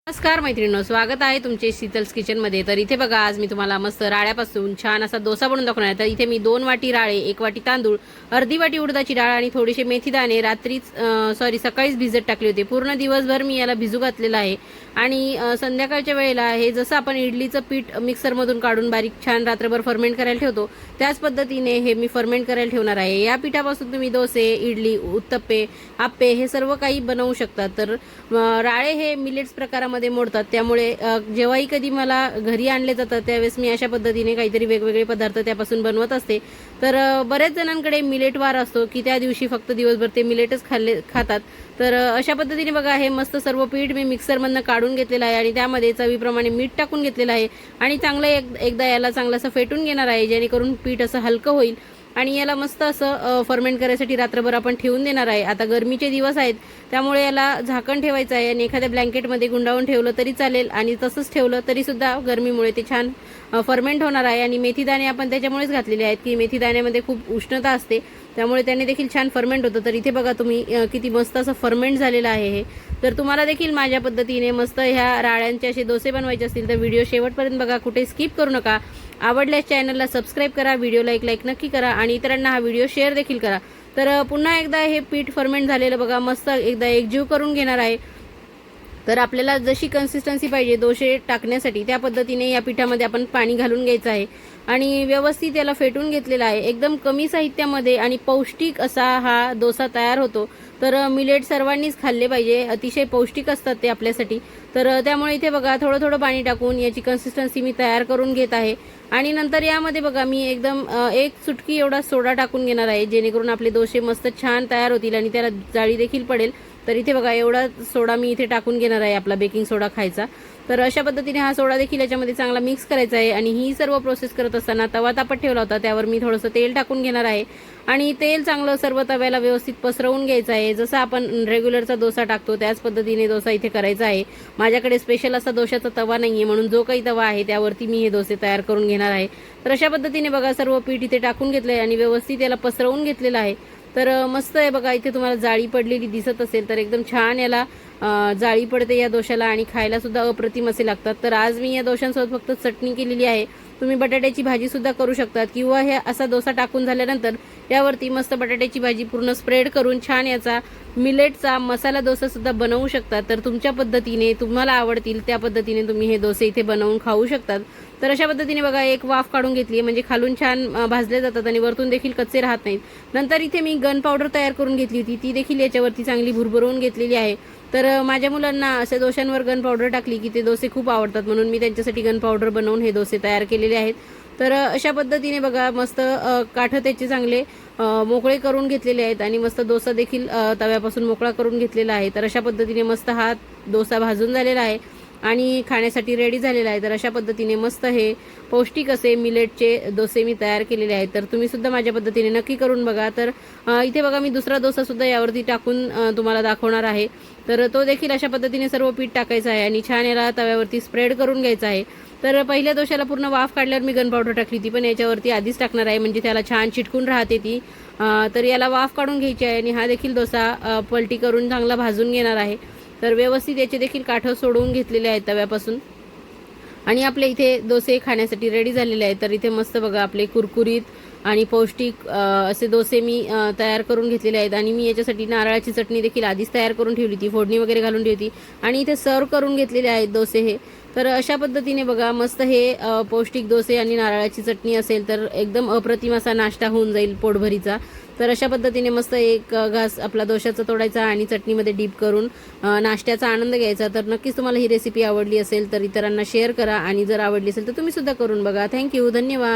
नमस्कार मैत्रिणींनो, स्वागत आहे तुमचे शीतल्स किचनमध्ये। तर इथे बघा, आज मी तुम्हाला मस्त राळ्यापासून छान असा डोसा बनवून दाखवणार आहे। तर इथे मी 2 वाटी राळे, 1 वाटी तांदूळ, अर्धी वाटी उडदाची डाळ आणि थोडेसे मेथी दाणे सकाळीच भिजत टाकले होते। पूर्ण दिवसभर मी याला भिजू घातलेला आहे आणि संध्याकाळच्या वेळेला हे जसं आपण इडलीचं पीठ मिक्सरमधून काढून बारीक छान रात्रभर फर्मेंट करायला ठेवतो, त्याच पद्धतीने हे मी फर्मेंट करायला ठेवणार आहे। या पिठापासून तुम्ही डोसे, इडली, उत्तप्पे, आप्पे हे सर्व काही बनवू शकता। तर राळे हे मिलेट्स प्रकारामध्ये मोडतात, त्यामुळे जेव्हाही कधी मला घरी आणले जातात त्यावेळेस मी अशा पद्धतीने काहीतरी वेगवेगळे पदार्थ त्यापासून बनवत असते। तर बरेच जणांकडे मिलेट वार असतो की त्या दिवशी फक्त दिवसभर ते मिलेटच खातात। तर अशा पद्धतीने बघा, हे मस्त सर्व पीठ मी मिक्सरमधनं काढून घेतलेलं आहे आणि त्यामध्ये चवीप्रमाणे मीठ टाकून घेतलेलं आहे आणि चांगलं एकदा याला चांगलं फेटून घेणार आहे, जेणेकरून पीठ असं हलकं होईल आणि याला मस्त असं फर्मेंट करायसाठी रात्रभर आपण ठेवून देणार आहे। आता गरमीचे दिवस आहेत त्यामुळे याला झाकण ठेवायचं आहे आणि एखाद्या ब्लँकेटमध्ये गुंडाळून ठेवलं तरी चालेल आणि तसंच ठेवलं तरी सुद्धा गरमीमुळे ते छान फर्मेंट होणार आहे। आणि मेथी दाणे आपण त्याच्यामुळेच घातलेले आहेत की मेथी दाण्यामध्ये खूप उष्णता असते, त्यामुळे त्याने देखील छान फर्मेंट होतं। तर इथे बघा तुम्ही किती मस्त असं फर्मेंट झालेलं आहे हे। तर तुम्हाला देखील माझ्या पद्धतीने मस्त ह्या राळ्यांचे असे डोसे बनवायचे असतील तर व्हिडिओ शेवटपर्यंत बघा, कुठे स्किप करू नका। आवडल्यास चॅनलला सबस्क्राईब करा, व्हिडिओला एक लाईक नक्की करा आणि इतरांना हा व्हिडिओ शेअर देखील करा। तर पुन्हा एकदा हे पीठ फर्मेंट झालेलं बघा, मस्त एकदा एकजीव करून घेणार आहे। तर आपल्याला जशी कन्सिस्टन्सी पाहिजे डोसे टाकण्यासाठी त्या पद्धतीने या पिठामध्ये आपण पाणी घालून घ्यायचं आहे आणि व्यवस्थित याला फेटून घेतलेला आहे। एकदम कमी साहित्यामध्ये आणि पौष्टिक असा हा डोसा तयार होतो। तर मिलेट सर्वांनीच खाल्ले पाहिजे, अतिशय पौष्टिक असतात ते आपल्यासाठी। तर त्यामुळे इथे बघा, थोडं थोडं पाणी टाकून याची कन्सिस्टन्सी मी तयार करून घेत आहे आणि नंतर यामध्ये बघा मी एकदम 1 चुटकी एवढा सोडा टाकून घेणार आहे, जेणेकरून आपले डोसे मस्त छान तयार होतील आणि त्याला जाळी देखील पडेल। तर इथे बघा, एवढा सोडा मी इथे टाकून घेणार आहे, आपला बेकिंग सोडा खायचा। तर अशा पद्धतीने हा सोडा देखील याच्यामध्ये चांगला मिक्स करायचा आहे आणि ही सर्व प्रोसेस करत असताना तवा तापत ठेवला होता, त्यावर मी थोडंसं तेल टाकून घेणार आहे आणि तेल चांगलं सर्व तव्याला व्यवस्थित पसरवून घ्यायचं आहे। जसं आपण रेग्युलरचा डोसा टाकतो त्याच पद्धतीने डोसा इथे करायचा आहे। माझ्याकडे स्पेशल असा डोशाचा तवा नाहीये, म्हणून जो काही तवा आहे त्यावरती मी हे डोसे तयार करून घेणार आहे। तर अशा पद्धतीने बघा, सर्व पीठ इथे टाकून घेतलं आहे आणि व्यवस्थित याला पसरवून घेतलेलं आहे। तर मस्त आहे बघा, इथे तुम्हाला जाळी पडलेली दिसत असेल तर एकदम छान याला जाळी पडते या डोशाला आणि खायला सुद्धा अप्रतिम असे लागतात। तर आज मी या डोशांसोबत फक्त चटणी केलेली आहे, तुम्ही बटाट्याची भाजी सुद्धा करू शकतात किंवा हे असा डोसा टाकून झाल्यानंतर यावरती मस्त बटाट्याची भाजी पूर्ण स्प्रेड करून छान याचा मिलेटचा मसाला डोसा सुद्धा बनवू शकतात। तर तुमच्या पद्धतीने तुम्हाला आवडतील त्या पद्धतीने तुम्ही हे डोसे इथे बनवून खाऊ शकतात। तर अशा पद्धतीने बघा, एक वाफ काढून घेतली म्हणजे खालून छान भाजले जातात आणि वरतून देखील कच्चे राहत नाहीत। नंतर इथे मी गन पावडर तयार करून घेतली होती, ती देखील याच्यावरती चांगली भुरभुरवून घेतलेली आहे। तर माझ्या मुलांना अशा डोशांवर गन पावडर टाकली की ते डोसे खूप आवडतात, म्हणून मी त्यांच्यासाठी गन पावडर बनवून हे डोसे तयार केलेले आहेत। तर अशा पद्धतीने बघा, मस्त काठं त्याचे चांगले मोकळे करून घेतलेले आहेत आणि मस्त डोसा देखील तव्यापासून मोकळा करून घेतलेला आहे। तर अशा पद्धतीने मस्त हा डोसा भाजून झालेला आहे आणि खाण्यासाठी रेडी झालेला आहे। तर अशा पद्धतीने मस्त हे पौष्टिक असे मिलेटचे डोसे मी तयार केलेले आहेत। तर तुम्ही सुद्धा माझ्या पद्धतीने नक्की करून बघा। तर इथे बघा, मी दुसरा डोसा सुद्धा यावरती टाकून तुम्हाला दाखवणार आहे। तर तो देखील अशा पद्धतीने सर्व पीठ टाकायचं आहे आणि छान याला तव्यावरती स्प्रेड करून घ्यायचा आहे। तर पहिल्या डोशाला पूर्ण वाफ काढल्यावर मी गन पावडर टाकली ती, पण याच्यावरती आधीच टाकणार आहे म्हणजे त्याला छान चिटकून राहते ती। तर याला वाफ काढून घ्यायची आहे आणि हा देखील डोसा पलटी करून चांगला भाजून घेणार आहे। तर व्यवस्थित याचे देखील काठं सोडवून घेतलेले आहेत तव्यापासून आणि आपले इथे डोसे खाण्यासाठी रेडी झालेले आहेत। तर इथे मस्त बघा, आपले कुरकुरीत आणि पौष्टिक असे डोसे मी तयार करून घेतलेले आहेत आणि मी याच्यासाठी नारळाची चटणी देखील आधीच तयार करून ठेवली होती, फोडणी वगैरे घालून ठेवली होती आणि इथे सर्व करून घेतलेले आहेत डोसे हे। तर अशा पद्धतीने बघा, मस्त हे पौष्टिक डोसे आणि नारळाची चटणी असेल तर एकदम अप्रतिम असा नाश्ता होऊन जाईल पोटभरीचा। तर अशा पद्धतीने मस्त एक घास आपला डोशाचा तोडायचा आणि चटणीमध्ये डीप करून नाश्त्याचा आनंद घ्यायचा। तर नक्कीच तुम्हाला ही रेसिपी आवडली असेल तर इतरांना शेअर करा आणि जर आवडली असेल तर तुम्ही सुद्धा करून बघा। थँक्यू, धन्यवाद।